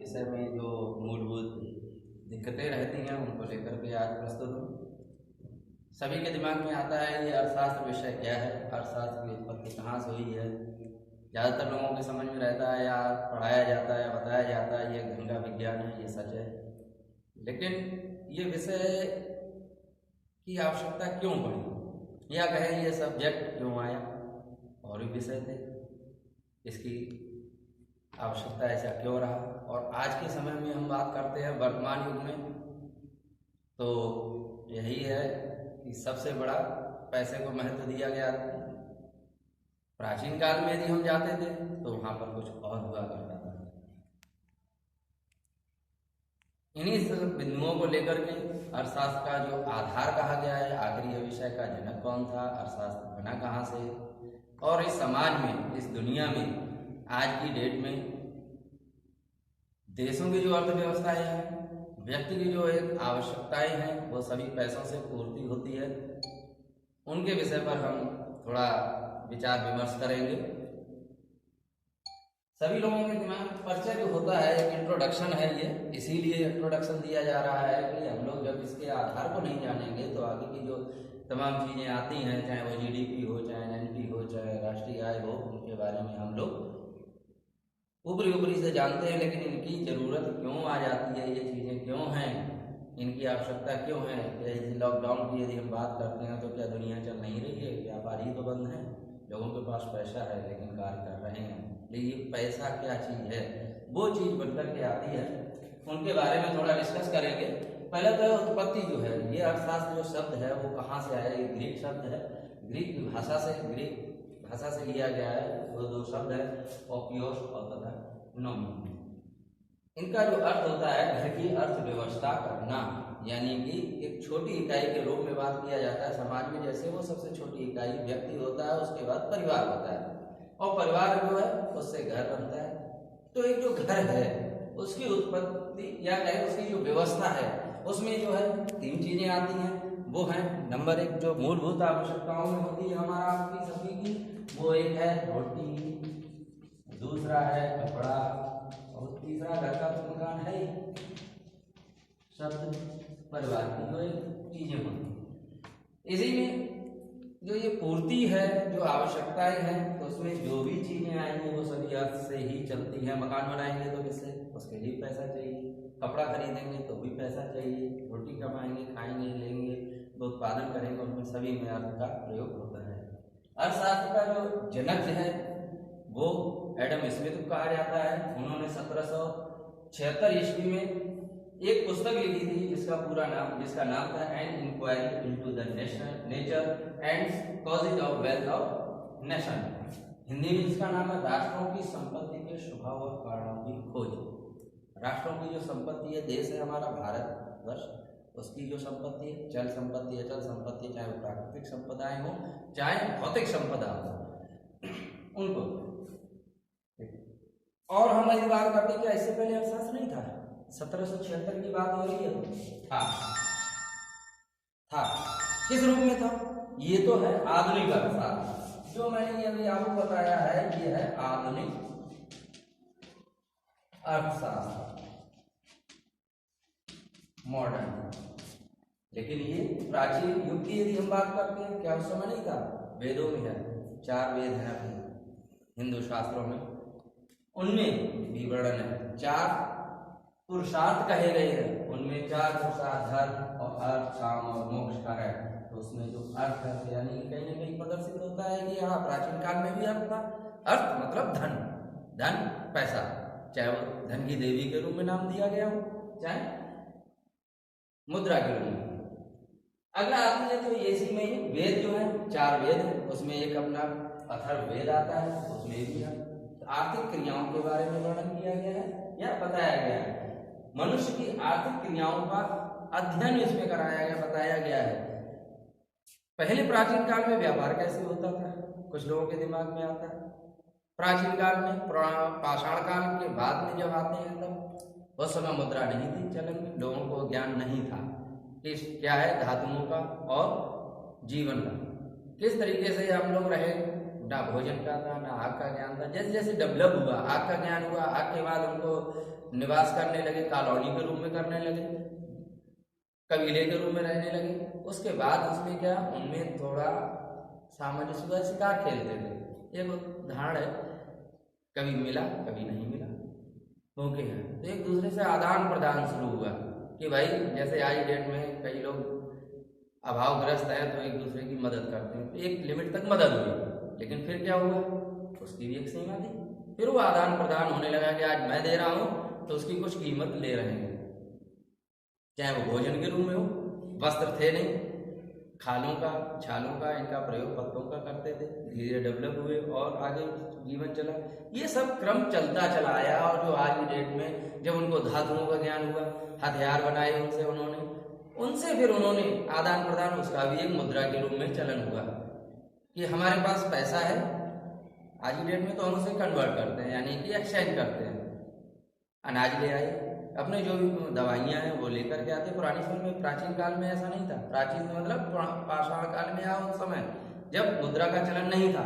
विषय में जो मूलभूत दिक्कतें रहती हैं उनको लेकर के आज प्रस्तुत हूँ। सभी के दिमाग में आता है ये अर्थशास्त्र विषय क्या है, अर्थशास्त्र की उत्पत्ति कहाँ से हुई है। ज़्यादातर लोगों के समझ में रहता है या पढ़ाया जाता है, बताया जाता है ये धन का विज्ञान है, ये सच है। लेकिन ये विषय की आवश्यकता क्यों पड़ी, या कहें ये सब्जेक्ट क्यों आया, और भी विषय थे, इसकी आवश्यकता ऐसा क्यों रहा। और आज के समय में हम बात करते हैं वर्तमान युग में, तो यही है कि सबसे बड़ा पैसे को महत्व दिया गया। प्राचीन काल में यदि हम जाते थे तो वहाँ पर कुछ और हुआ करता था। इन्हीं सब बिंदुओं को लेकर के अर्थशास्त्र का जो आधार कहा गया है, आखिर यह विषय का जनक कौन था, अर्थशास्त्र बना कहाँ से, और इस समाज में, इस दुनिया में, आज की डेट में देशों की जो अर्थव्यवस्थाएं हैं, व्यक्ति की जो एक आवश्यकताएं हैं, वो सभी पैसों से पूर्ति होती है। उनके विषय पर हम थोड़ा विचार विमर्श करेंगे। सभी लोगों के दिमाग में परिचय जो होता है, एक इंट्रोडक्शन है ये, इसीलिए इंट्रोडक्शन दिया जा रहा है कि हम लोग जब इसके आधार को नहीं जानेंगे तो आगे की जो तमाम चीज़ें आती हैं, चाहे वो जीडीपी हो, चाहे एनपी हो, चाहे राष्ट्रीय आय हो, उनके बारे में हम लोग ऊपरी से जानते हैं, लेकिन इनकी ज़रूरत क्यों आ जाती है, ये चीज़ें क्यों हैं, इनकी आवश्यकता क्यों है। लॉकडाउन की यदि हम बात करते हैं तो क्या दुनिया चल नहीं रही है, व्यापार ही तो बंद है, लोगों के पास पैसा है लेकिन कार्य कर रहे हैं, लेकिन पैसा क्या चीज़ है, वो चीज़ बनकर के आती है, उनके बारे में थोड़ा डिस्कस करेंगे। पहले तो उत्पत्ति जो है, ये अर्थशास्त्र जो शब्द है वो कहाँ से आया, ये ग्रीक शब्द है, ग्रीक भाषा से लिया गया है। वो दो शब्द है, ओपियोस और तथा नोमी। इनका जो अर्थ होता है घर की अर्थव्यवस्था करना, यानी कि एक छोटी इकाई के रूप में बात किया जाता है समाज में। जैसे वो सबसे छोटी इकाई व्यक्ति होता है, उसके बाद परिवार होता है, और परिवार जो है उससे घर बनता है। तो एक जो घर है उसकी उत्पत्ति या कहें उसकी जो व्यवस्था है, उसमें जो है तीन चीजें आती हैं। वो है नंबर एक, जो मूलभूत आवश्यकताओं में होती है हमारा आपकी सभी की, वो एक है रोटी, दूसरा है कपड़ा, और तीसरा घर का तो मकान है ही। शब्द परिवार की जो चीजें होती, इसी में जो ये पूर्ति है, जो आवश्यकताएं हैं, तो उसमें जो भी चीजें आएंगी वो सभी अर्थ से ही चलती हैं। मकान बनाएंगे तो किससे, उसके लिए पैसा चाहिए, कपड़ा खरीदेंगे तो भी पैसा चाहिए, रोटी कमाएंगे, खाएंगे, लेंगे, तो उत्पादन करेंगे, उनमें सभी में अर्थ का प्रयोग होता है। अर्थशास्त्र का जो जनक है वो एडम स्मिथ को कहा जाता है। उन्होंने 1776 ईस्वी में एक पुस्तक लिखी थी जिसका नाम था an inquiry into the nature and causes of wealth of nation. Hindi में इसका नाम है राष्ट्रों की संपत्ति के स्वभाव और कारणों की खोज। राष्ट्रों की जो संपत्ति है, देश है हमारा भारत वर्ष, उसकी जो संपत्ति है, चल संपत्ति, अचल संपत्ति, चाहे वो प्राकृतिक संपदाएं हो चाहे भौतिक संपदा हो, उनको। और हम यदि बात करते क्या इससे पहले अर्थशास्त्र नहीं था? 1776 की बात हो रही है, था किस रूप में था? ये तो है आधुनिक अर्थशास्त्र, जो मैंने अभी आपको बताया है, ये है आधुनिक अर्थशास्त्र, मॉडर्न। लेकिन ये प्राचीन युग की यदि हम बात करते हैं, क्या उस समय नहीं था? वेदों में है, 4 वेद हैं हिंदू शास्त्रों में, उनमें भी वर्णन है। 4 पुरुषार्थ कहे गए हैं, उनमें 4 पुरुषार्थ, धर्म और अर्थ, काम और मोक्ष का है। तो उसमें जो अर्थ है, यानी कहीं ना कहीं प्रदर्शित होता है कि हाँ प्राचीन काल में भी अर्थ था। अर्थ मतलब धन, धन पैसा, चाहे वो धन की देवी के रूप में नाम दिया गया हो, चाहे मुद्रा के रूप में। अगला आती है तो इसी में ही वेद जो है, 4 वेद है, उसमें एक अपना अथर्ववेद आता है, उसमें भी है आर्थिक क्रियाओं के बारे में वर्णन किया गया है या बताया गया है। मनुष्य की आर्थिक क्रियाओं का अध्ययन इसमें कराया गया, बताया गया है। पहले प्राचीन काल में व्यापार कैसे होता था, कुछ लोगों के दिमाग में आता है। प्राचीन काल में, पाषाण काल के बाद में जब आते हैं तब उस समय मुद्रा नहीं थी चलन में, लोगों को ज्ञान नहीं था कि क्या है धातुओं का और जीवन का, किस तरीके से हम लोग रहे, ना भोजन का था, ना आग का ज्ञान था। जैसे जैसे डेवलप हुआ, आग का ज्ञान हुआ, आग के बाद उनको निवास करने लगे, कॉलोनी के रूप में करने लगे, कबीले के रूप में रहने लगे। उसके बाद उसमें क्या, उनमें थोड़ा सामंजस्य हुआ, शिकार खेलते थे। एक उदाहरण है, कभी मिला कभी नहीं मिला, मौके हैं तो एक दूसरे से आदान प्रदान शुरू हुआ कि भाई जैसे आज डेट में कई लोग अभावग्रस्त हैं तो एक दूसरे की मदद करते हैं, तो एक लिमिट तक मदद हुई, लेकिन फिर क्या हुआ, उसकी भी एक सीमा थी। फिर वो आदान प्रदान होने लगा कि आज मैं दे रहा हूँ तो उसकी कुछ कीमत ले रहे हैं, चाहे वो भोजन के रूप में हो। वस्त्र थे नहीं, खालों का छालों का इनका प्रयोग पत्तों का करते थे, धीरे डेवलप हुए और आगे जीवन चला। ये सब क्रम चलता चला आया और जो आज की डेट में जब उनको धातुओं का ज्ञान हुआ, हथियार बनाए उनसे फिर उन्होंने आदान प्रदान, उसका भी एक मुद्रा के रूप में चलन हुआ कि हमारे पास पैसा है आज की डेट में तो हम उसे कन्वर्ट करते हैं, यानी कि एक्सचेंज करते हैं। अनाज ले आए, अपने जो भी दवाइयाँ हैं वो लेकर के आते। पुरानी समय में, प्राचीन काल में ऐसा नहीं था। प्राचीन मतलब पाषाण काल में या उस समय जब मुद्रा का चलन नहीं था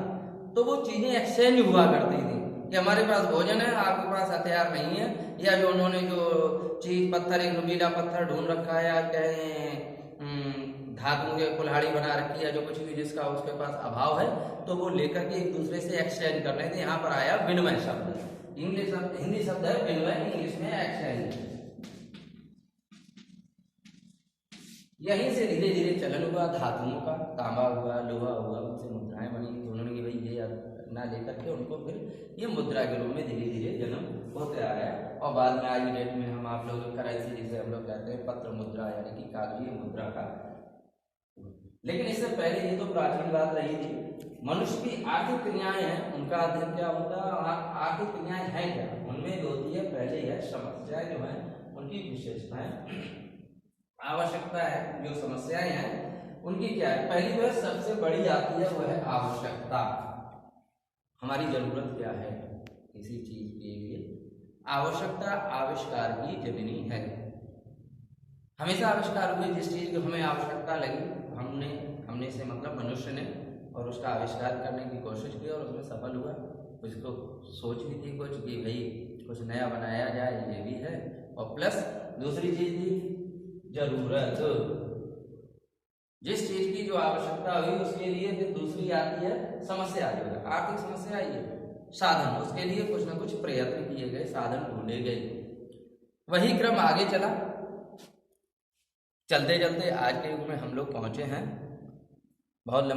तो वो चीजें एक्सचेंज हुआ करती थी कि हमारे पास भोजन है, आपके पास हथियार नहीं है, या जो उन्होंने जो चीज पत्थर, एक नुकीला पत्थर ढूंढ रखा है, या कहें धातु के कुल्हाड़ी बना रखी है, जो कुछ भी जिसका उसके पास अभाव है, तो वो लेकर के एक दूसरे से एक्सचेंज कर रहे थे। यहाँ पर आया विनिमय शब्द, इंग्लिश शब्द, हिंदी शब्द है विनिमय, इंग्लिश में एक्सचेंज। यहीं से धीरे धीरे चलन हुआ धातुओं का, तांबा हुआ, लोहा हुआ, उनसे मुद्राएं बनी। तो उन्होंने कि भाई ये ना लेकर के उनको फिर ये मुद्रा के रूप में धीरे धीरे जन्म होते आया। और बाद में आज की डेट में हम आप लोग करेंसी जिसे हम लोग कहते हैं पत्र मुद्रा, यानी कि कागजी मुद्रा का। लेकिन इससे पहले ये तो प्राचीन बात रही थी। मनुष्य की आर्थिक क्रियाएं हैं, उनका अध्ययन क्या होता है, आर्थिक क्रियाएं हैं क्या, उनमें जो होती है पहले है समस्याएं, जो है उनकी विशेषताएं, आवश्यकता है, जो समस्याएं हैं उनकी क्या है। पहली जो है सबसे बड़ी आती है वो है आवश्यकता। हमारी जरूरत क्या है किसी चीज के लिए, आवश्यकता आविष्कार की जननी है। हमेशा आविष्कार हुए, जिस चीज की हमें आवश्यकता लगी हमने से मतलब मनुष्य ने, और उसका आविष्कार करने की कोशिश की और उसमें सफल हुआ। उसको सोच भी थी कुछ कि भाई कुछ नया बनाया जाए, ये भी है। और प्लस दूसरी चीज थी जरूरत, जिस चीज की जो आवश्यकता हुई उसके लिए फिर दूसरी आती है समस्या, जो है आर्थिक समस्या आई है, साधन, उसके लिए कुछ ना कुछ प्रयत्न किए गए, साधन ढूंढे गए। वही क्रम आगे चला, चलते चलते आज के युग में हम लोग पहुंचे हैं। बहुत